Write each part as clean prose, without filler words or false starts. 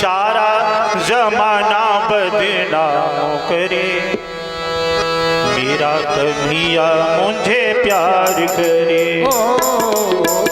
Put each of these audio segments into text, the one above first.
सारा जमाना बदनाम करे, मेरा कन्हैया मुझे प्यार करे।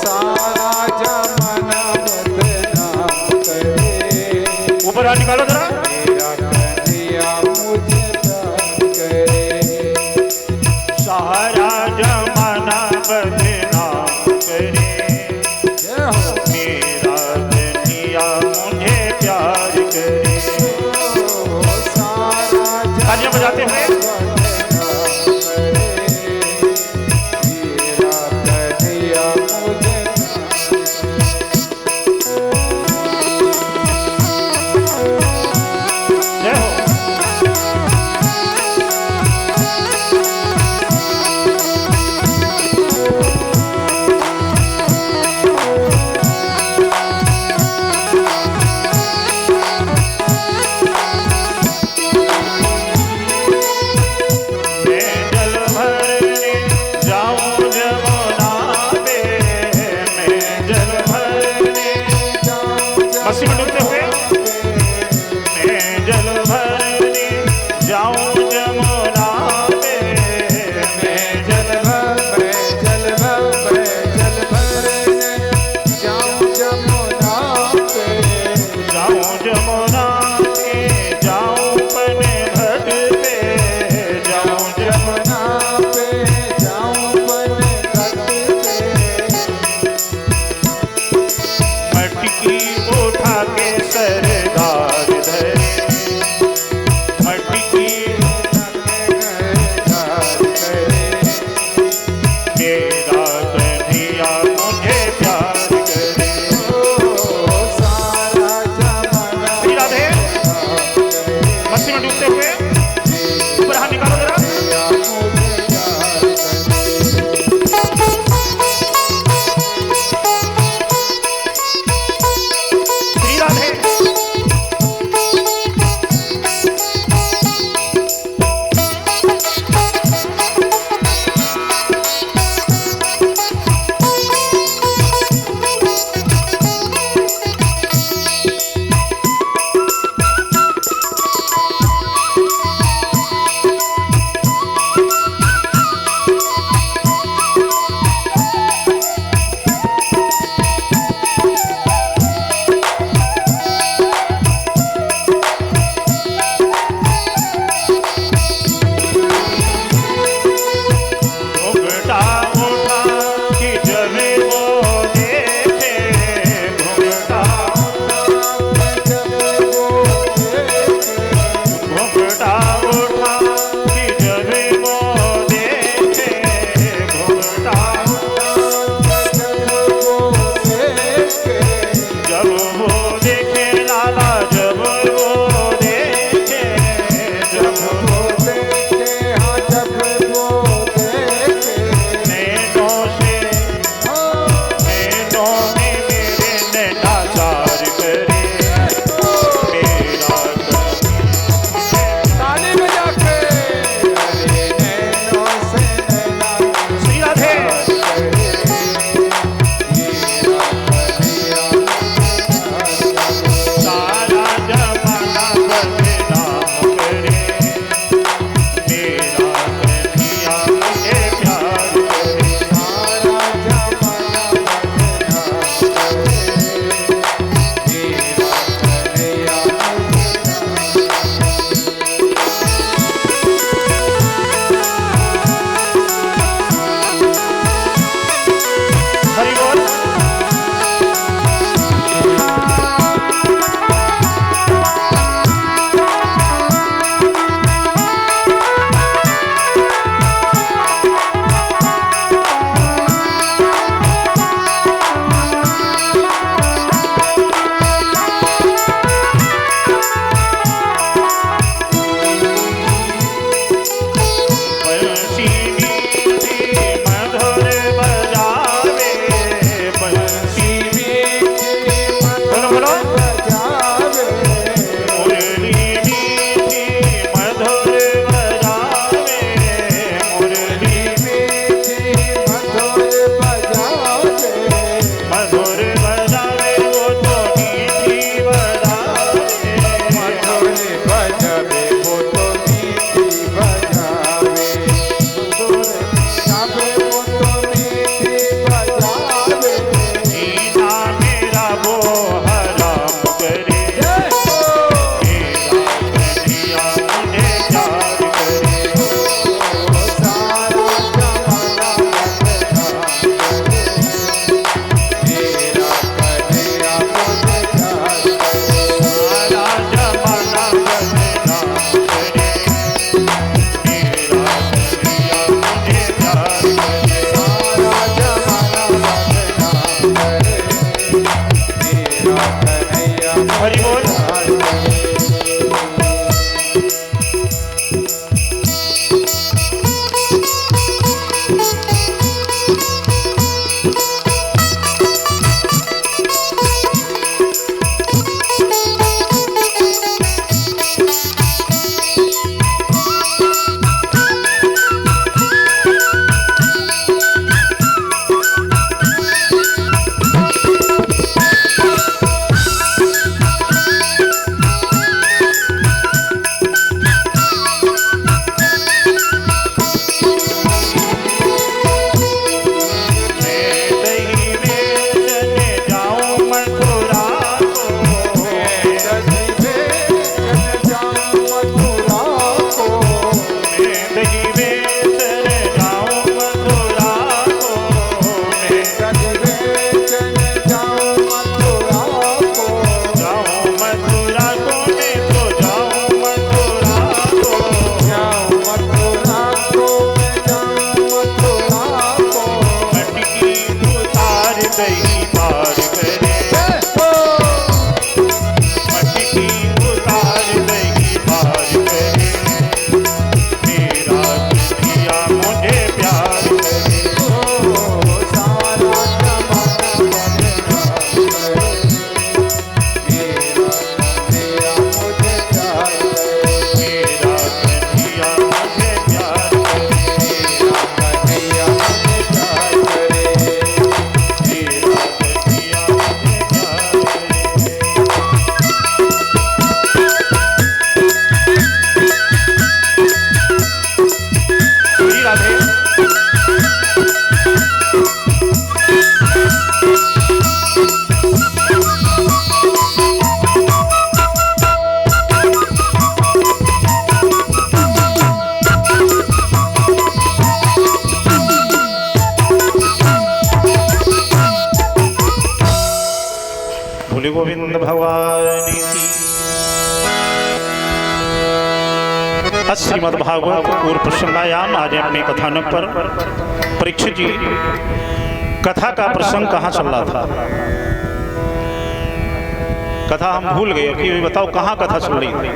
सारा जमाना बदनाम करे, ऊपर हाथ निकालो जरा। मेरा कन्हैया मुझे प्यार करे। सारा जमाना बदनाम करे, मेरा कन्हैया मुझे प्यार करे। तालियां बजाते हुए कन्हैया हरि बोल। प्यार करे। बोले गोविंद भगवान की। श्रीमद् भागवत पूर्व प्रसंगायाम आज अपने कथानक पर परीक्षित जी कथा का प्रसंग कहाँ चल रहा था। कथा हम भूल गए कि बताओ कहाँ कथा चल रही थी।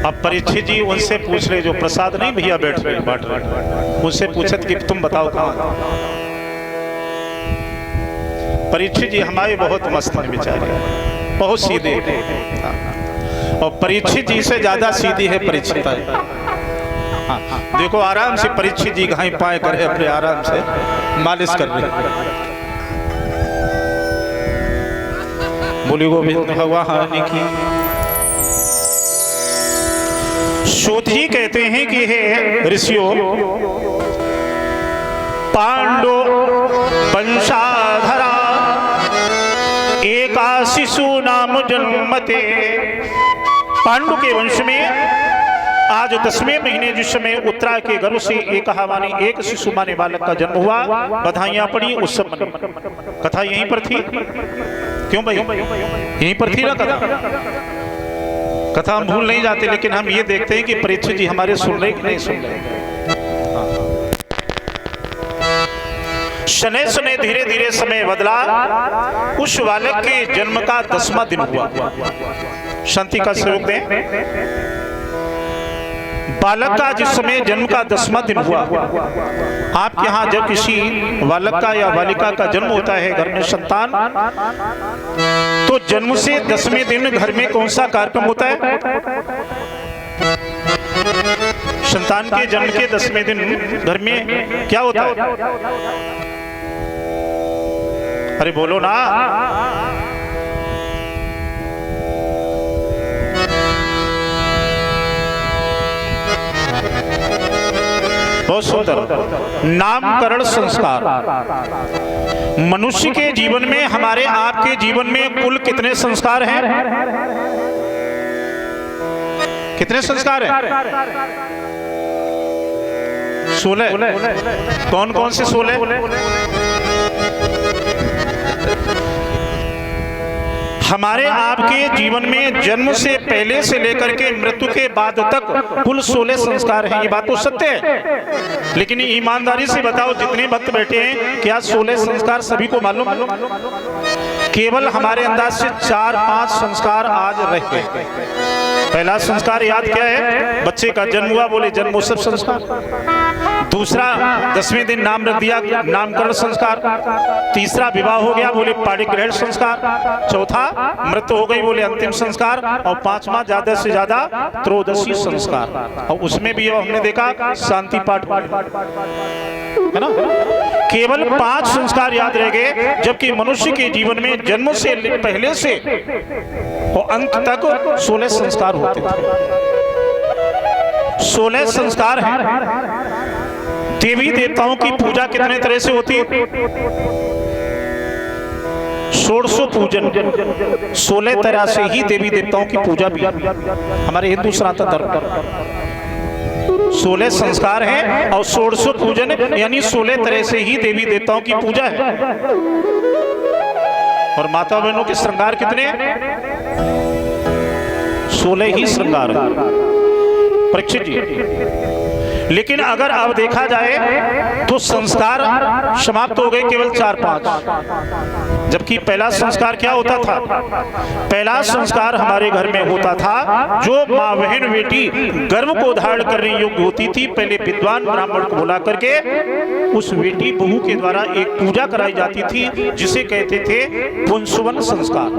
अब परीक्षित जी उनसे पूछ रहे, जो प्रसाद नहीं भैया बैठ रहे बांट रहे, उनसे पूछत कि तुम बताओ कहाँ। परीक्षित जी हमारे बहुत मस्त हैं बेचारे, बहुत सीधे हैं। और परीक्षित जी से ज्यादा सीधी है परीक्षिता। देखो आराम से परीक्षित जी घाई पाए करे अपने आराम से मालिश कर रहे। बोली गोविंद भगवान की। सूत जी कहते हैं कि हे ऋषियों, पांडो वंशाधरा एका शिशु नाम जन्मते। पांडु के वंश में आज 10वें महीने जिस समय उत्तरा के गर्भ से एक शिशु माने बालक का जन्म हुआ, बधाइयां पड़ी उस समय। कथा यहीं पर थी, क्यों भाई यहीं पर थी ना कथा। कथा हम भूल नहीं जाते, लेकिन हम ये देखते हैं कि परीक्षित जी हमारे सुन रहे कि नहीं सुन रहे। शनै शनै धीरे धीरे समय बदला। उस बालक के जन्म का 10वां दिन हुआ। शांति का सहयोग दें। बालक का जिस समय जन्म का 10वां दिन हुआ, आपके यहाँ जब किसी बालक का या बालिका का जन्म होता है, घर में संतान, तो जन्म से 10वें दिन घर में कौन सा कार्यक्रम होता है? संतान के जन्म के 10वें दिन घर में क्या होता है? अरे बोलो ना। बहुत सुंदर नामकरण संस्कार। मनुष्य के जीवन में, हमारे आपके जीवन में कुल कितने संस्कार हैं? कितने संस्कार हैं? 16। कौन कौन से 16? हमारे आपके जीवन में जन्म से पहले से लेकर के मृत्यु के बाद तक कुल 16 संस्कार हैं। ये बात तो सत्य है, लेकिन ईमानदारी से बताओ जितने भक्त बैठे हैं क्या 16 संस्कार सभी को मालूम? केवल हमारे अंदाज से 4-5 संस्कार आज रह गए। पहला संस्कार याद क्या है? बच्चे का जन्म हुआ, बोले जन्मोत्सव संस्कार। दूसरा 10वें दिन नाम रख दिया, नामकरण संस्कार। तीसरा विवाह हो गया, बोले पाणिग्रहण संस्कार। चौथा मृत्यु हो गई, बोले अंतिम संस्कार। और पांचवा ज्यादा से ज्यादा त्रयोदशी संस्कार, और उसमें भी हमने देखा शांति पाठ है ना। केवल 5 संस्कार याद रह गए, जबकि मनुष्य के जीवन में जन्म से पहले से और अंत तक 16 संस्कार होते थे। 16 संस्कार हैं। देवी देवताओं की पूजा कितने तरह से होती है? 16 पूजन, 16 तरह से ही देवी देवताओं की पूजा भी हमारे हिंदू सनातन धर्म। 16 संस्कार हैं और 16 पूजन, यानी 16 तरह से ही देवी देवताओं की पूजा है। और माता बहनों के श्रृंगार कितने? 16 ही श्रृंगार है परीक्षित जी। लेकिन अगर अब देखा जाए तो संस्कार समाप्त हो गए केवल 4-5। जबकि पहला संस्कार क्या होता था? पहला संस्कार हमारे घर में होता था, जो माँ बहन बेटी गर्भ को धारण करने योग्य होती थी, पहले विद्वान ब्राह्मण को बुला करके उस बेटी बहू के द्वारा एक पूजा कराई जाती थी, जिसे कहते थे पुंसवन संस्कार।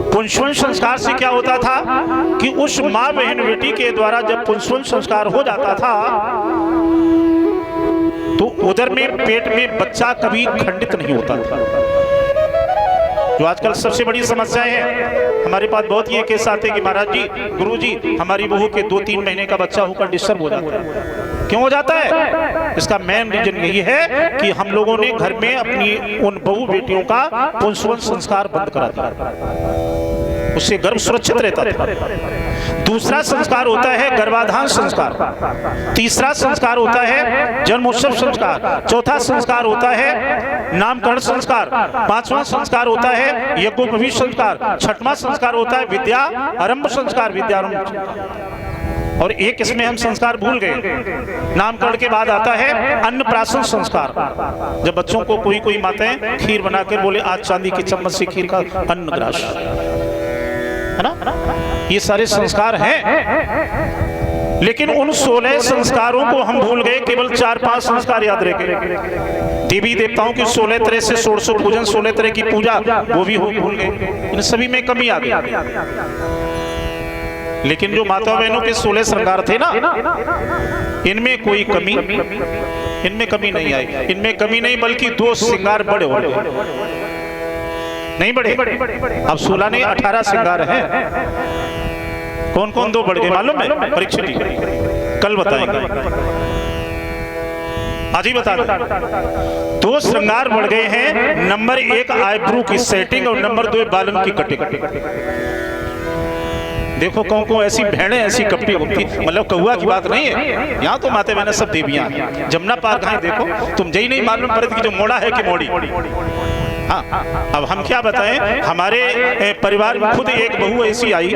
पुंसवन संस्कार से क्या होता था कि उस माँ बहन बेटी के द्वारा जब पुंसवन संस्कार हो जाता था तो उदर में पेट में बच्चा कभी खंडित नहीं होता था। जो आजकल सबसे बड़ी समस्याएं हैं, हमारे पास बहुत ये केस आते हैं कि महाराज जी, गुरु जी, हमारी बहू के 2-3 महीने का बच्चा होकर डिस्टर्ब हो जाता है। क्यों हो जाता है? इसका मेन रीजन यही है कि हम लोगों ने घर में अपनी उन बहू बेटियों का पुंसवन संस्कार बंद करा दिया। उससे गर्भ सुरक्षित रहता था। दूसरा संस्कार होता है गर्भाधान संस्कार। तीसरा संस्कार होता है जन्मोत्सव संस्कार। चौथा संस्कार होता है नामकरण संस्कार। पांचवा संस्कार होता है यज्ञोपवीत संस्कार। छठवां संस्कार होता है विद्या आरंभ संस्कार, विद्यारंभ। और एक इसमें हम संस्कार भूल गए, नामकरण के बाद आता है अन्नप्राशन संस्कार। जब बच्चों को कोई माताएं खीर बनाकर बोले आज चांदी की चम्मच से खीर का अन्न ग्रास, है ना। ये सारे संस्कार हैं, लेकिन उन 16 संस्कारों को हम भूल गए, केवल 4-5 संस्कार याद रह गए। देवी देवताओं की 16 तरह से 16 पूजन, 16 तरह की पूजा, वो भी भूल गए। इन सभी में कमी आ गई। लेकिन जो माता बहनों के 16 श्रृंगार थे ना, इनमें कोई कमी, इनमें कमी नहीं आई। इनमें कमी नहीं, बल्कि 2 श्रृंगार बड़े हो गए, नहीं बढ़े। अब 16 नहीं 18 श्रृंगार हैं। कौन कौन 2 बढ़ गए मालूम है? परीक्षित जी कल बताएंगे, आज ही बता दें। 2 श्रृंगार बढ़ गए हैं। नंबर 1 आईब्रो की सेटिंग और नंबर 2 बालों की कटिंग। देखो कौन ऐसी भेड़ें ऐसी कपटी होती, मतलब कौआ की बात नहीं है। यहाँ तो माते बहने सब देवियां, जमुना पार कहाँ देखो, तुम यही नहीं मालूम पड़े कि जो मोड़ा है कि मोड़ी। हाँ, अब हम क्या बताएं, हमारे परिवार में खुद एक बहू ऐसी आई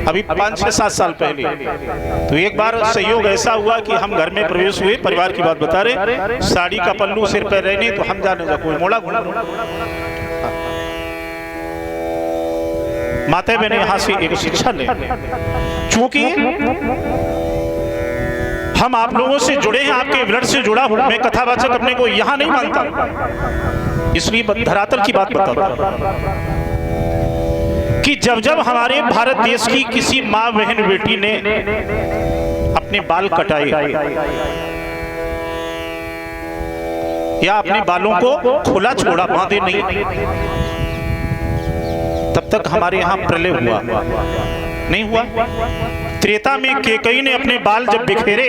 अभी 5-6-7 साल पहले। तो एक बार संयोग ऐसा हुआ कि हम घर में प्रवेश हुए, परिवार की बात बता रहे, साड़ी का पल्लू सिर पर रहने, तो हम जाने कोई मोड़ा घुड़ा। माता बहने यहाँ से एक शिक्षा ले, चूंकि हम आप लोगों से जुड़े हैं, आपके ब्लड से जुड़ा हूं मैं, कथावाचक अपने को यहाँ नहीं मानता, इसलिए धरातल की बात बताता कि जब जब हमारे भारत देश की किसी माँ बहन बेटी ने अपने बाल कटाए या अपने बालों को खुला छोड़ा, बांधे नहीं, तब तक हमारे यहाँ प्रलय हुआ नहीं हुआ। त्रेता में केकई ने अपने बाल जब बिखेरे,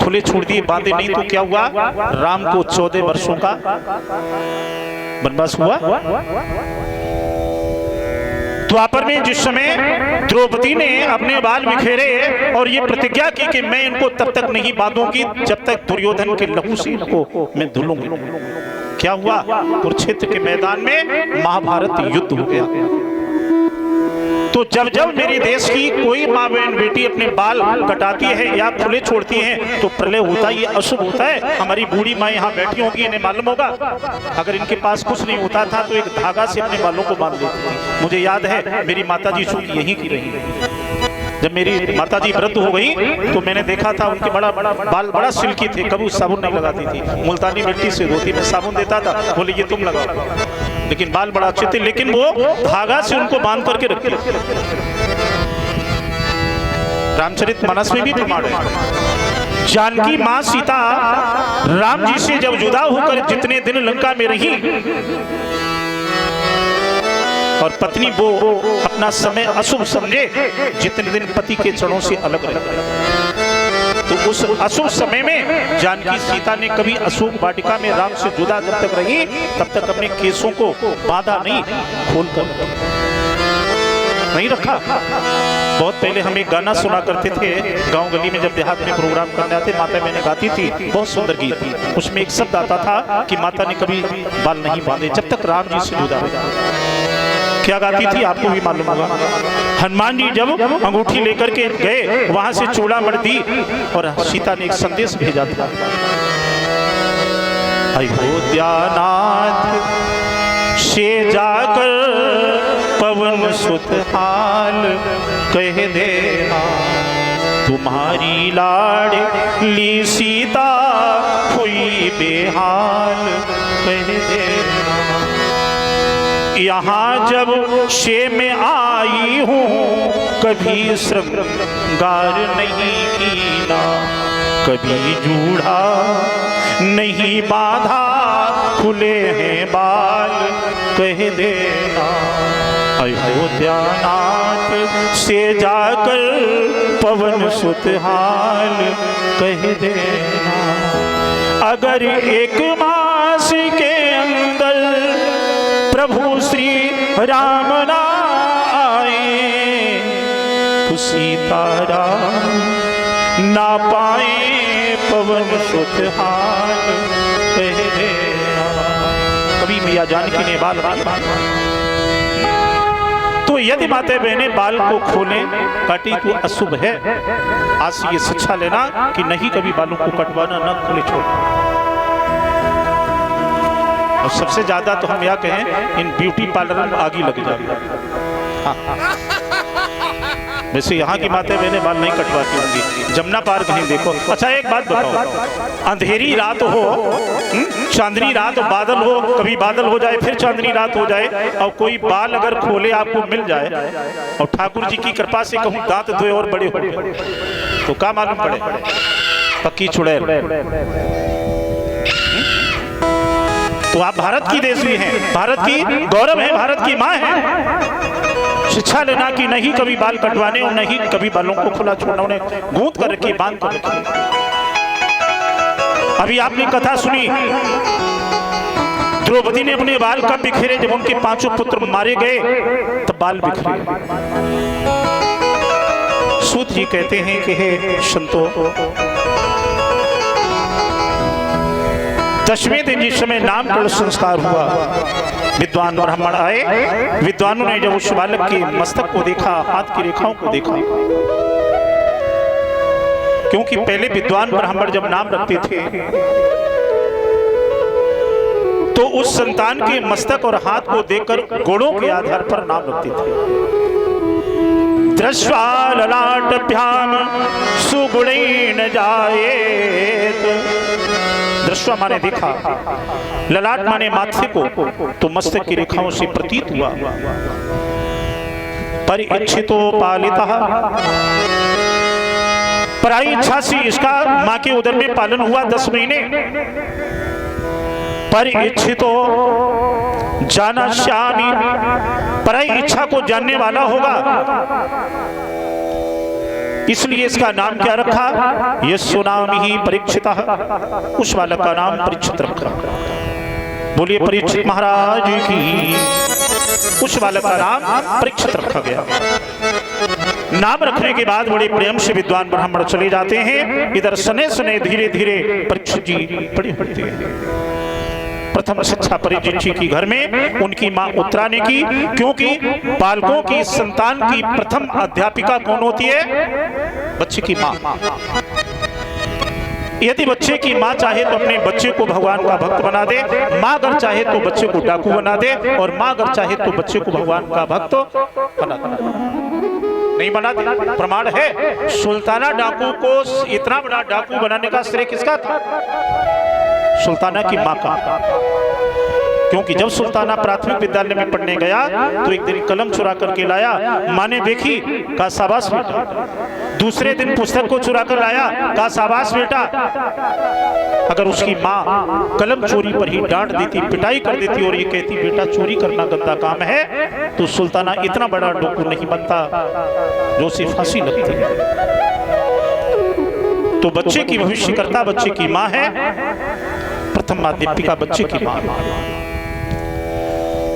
खुले छोड़ दिए, बांधे नहीं, तो क्या हुआ? राम को 14 वर्षों का वनवास हुआ। द्वापर में जिस समय द्रौपदी ने अपने बाल बिखेरे और ये प्रतिज्ञा की कि मैं इनको तब तक नहीं बांधूंगी जब तक दुर्योधन के लहू से इनको मैं धुलूंगी। क्या हुआ? कुरुक्षेत्र के मैदान में महाभारत युद्ध हो गया। तो जब जब मेरे देश की कोई माँ बहन बेटी अपने बाल कटाती है या खुले छोड़ती है तो प्रलय होता है, ये अशुभ होता है। हमारी बूढ़ी माँ यहाँ बैठी होगी, इन्हें मालूम होगा। अगर इनके पास कुछ नहीं होता था तो एक धागा से अपने बालों को बांध लेती थी। मुझे याद है मेरी माताजी चूंकि यहीं की रही, जब मेरी माताजी वृद्ध हो गई तो मैंने देखा था उनके बाल बड़ा सिल्की थे। कभी साबुन नहीं लगाती थी, मुल्तानी मिट्टी से धोती में साबुन देता था, बोले ये तुम लगाओ, लेकिन बाल बड़ा अच्छे थे। लेकिन वो धागा से उनको बांध करके रखते। रामचरितमानस में भी प्रमाण है। जानकी मां सीता राम जी से जब जुदा होकर जितने दिन लंका में रही और पत्नी वो अपना समय अशुभ समझे, जितने दिन पति के चरणों से अलग रहे, तो उस अशुभ समय में जानकी सीता ने कभी अशोक वाटिका में राम से जुदा जब तक रही तब तक अपने केसों को बांधा नहीं, खोलकर नहीं रखा। बहुत पहले हम एक गाना सुना करते थे गांव गली में, जब देहात में प्रोग्राम करने आते माता मैंने गाती थी, बहुत सुंदर गीत थी। उसमें एक शब्द आता था कि माता ने कभी बाल नहीं बांधे जब तक राम जी से जुदा रहे। क्या गाती थी आपको भी मालूम होगा। हनुमान जी जब अंगूठी लेकर के गए, वहां से चूड़ा मर दी और सीता ने एक संदेश भेजा था, अयोध्यानाथ से जाकर पवन सुत हाल कह देना, तुम्हारी लाडली सीता हुई बेहाल कह देना। यहाँ जब शे में आई हूँ कभी श्रृंगार नहीं कीना, कभी जूढ़ा नहीं बांधा, खुले हैं बाल कह देना। अयोध्यानाथ से जाकर पवन सुत हाल कह देना। अगर एक मास के अंदर प्रभु श्री राम ना आए तो सीताराम ना पाए पवन सुत हाल कह देना। कभी मैया जानकी ने बाल तो यदि माता बहने बाल को खोले काटी तो अशुभ है। आज से ये शिक्षा लेना कि नहीं कभी बालों को कटवाना, न खुले छोड़ना। और सबसे ज्यादा तो हम यह कहें इन ब्यूटी पार्लर में आग ही लग जाए। वैसे यहाँ की माता बहने बाल नहीं कटवाती होंगी, जमुना पार कहीं देखो। अच्छा एक बात बताओ, अंधेरी रात हो, चांदनी रात, बादल हो, कभी बादल हो जाए फिर चांदनी रात हो जाए और कोई बाल अगर खोले आपको मिल जाए और ठाकुर जी की कृपा से कहूँ दांत धोए और बड़े हो गए तो क्या मालूम पड़े? पक्की चुड़ैल। तो आप भारत की देवी हैं, भारत की गौरव है, भारत की माँ है। शिक्षा लेना कि नहीं कभी बाल कटवाने और नहीं कभी बालों को खुला छोड़ना, उन्हें गूंथ कर रखी, बांध कर रखी। अभी आपने कथा सुनी, द्रौपदी ने अपने बाल कब बिखेरे? जब उनके 5 पुत्र मारे गए तब बाल बिखरे। सूत जी कहते हैं कि हे संतो, 10वें दिन जिस समय नामकरण संस्कार हुआ, विद्वान ब्राह्मण आए। विद्वानों ने जब उस बालक के मस्तक को देखा, हाथ की रेखाओं को देखा, क्योंकि पहले विद्वान ब्राह्मण जब नाम रखते थे तो उस संतान के मस्तक और हाथ को देखकर गुणों के आधार पर नाम रखते थे। दृष्ट्वा ललाटभ्याम सुगुणेन जायेत। दृष्टवा माने देखा, ललाट माने माथे को, तो मस्तक की रेखाओं से प्रतीत हुआ। परिइच्छितो पालितः, पराई इच्छा से इसका मां के उदर में पालन हुआ 10 महीने। परिइच्छितो जानास्यामि, पराई इच्छा को जानने वाला होगा, इसलिए इसका नाम क्या रखा? यस्सु नाम ही परीक्षितः, उस बालक का नाम परीक्षित रखा। बोलिए परीक्षित महाराज की। उस बालक का नाम परीक्षित रखा गया। नाम रखने के बाद बड़े प्रेम से विद्वान ब्राह्मण चले जाते हैं। इधर सने सने धीरे धीरे परीक्षित जी बड़े होते हैं। प्रथम शिक्षा परिचित जी की घर में उनकी मां उत्तरा ने की, क्योंकि बालकों की संतान की प्रथम अध्यापिका कौन होती है? बच्चे की मां। यदि बच्चे की मां चाहे तो अपने बच्चे को भगवान का भक्त बना दे, मां अगर चाहे तो बच्चे को डाकू बना दे, और मां अगर चाहे तो बच्चे को भगवान का भक्त बना दे। नहीं बना दे, प्रमाण है। सुल्ताना डाकू को इतना बड़ा डाकू बनाने का श्रेय किसका था? सुल्ताना की मां का। क्योंकि जब सुल्ताना प्राथमिक विद्यालय में पढ़ने गया तो एक दिन कलम चुरा करके लाया, मां ने देखी, कहा शाबाश बेटा। दूसरे दिन पुस्तक को चुरा कर लाया, कहा शाबाश बेटा। अगर उसकी मां कलम चोरी पर ही डांट देती, पिटाई कर देती और ये कहती बेटा चोरी करना गंदा काम है, तो सुल्ताना इतना बड़ा डाकू नहीं बनता जो उसे फांसी लगती। तो बच्चे की भविष्यकर्ता बच्चे की मां है, प्रथम अध्यापिका बच्चे की मां।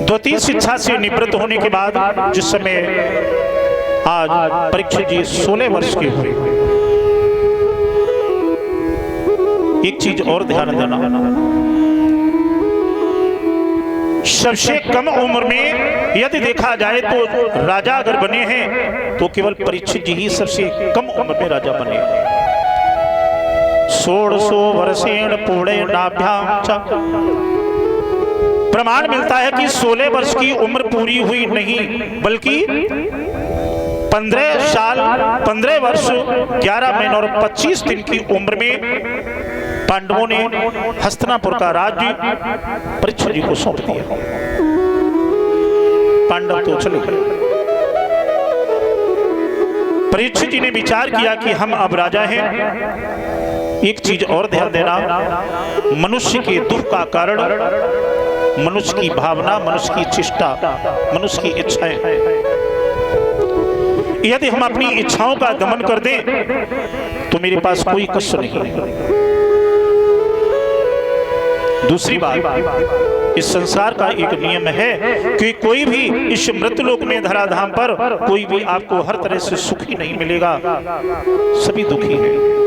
द्वितीय शिक्षा से निवृत्त होने के बाद जिस समय आज परीक्षित जी 16 वर्ष के हुए, एक चीज और ध्यान देना, सबसे कम उम्र में यदि देखा जाए तो राजा अगर बने हैं तो केवल परीक्षित जी ही सबसे कम उम्र में राजा बने। 16 वर्षेण पूर्णेनाभ्यां च। प्रमाण मिलता है कि 16 वर्ष की उम्र पूरी हुई नहीं, बल्कि 15 साल 15 वर्ष 11 महीने और 25 दिन की उम्र में पांडवों ने हस्तिनापुर का राज्य परीक्षित जी को सौंप दिया। पांडव तो चले गए। परीक्षित जी ने विचार किया कि हम अब राजा हैं। एक चीज और ध्यान देना, मनुष्य के दुख का कारण मनुष्य की भावना, मनुष्य की चेष्टा, मनुष्य की इच्छाएं। यदि हम अपनी इच्छाओं का दमन कर दें तो मेरे पास कोई कष्ट नहीं है। दूसरी बात, इस संसार का एक नियम है कि कोई भी इस मृत्युलोक में धराधाम पर कोई भी आपको हर तरह से सुखी नहीं मिलेगा, सभी दुखी हैं।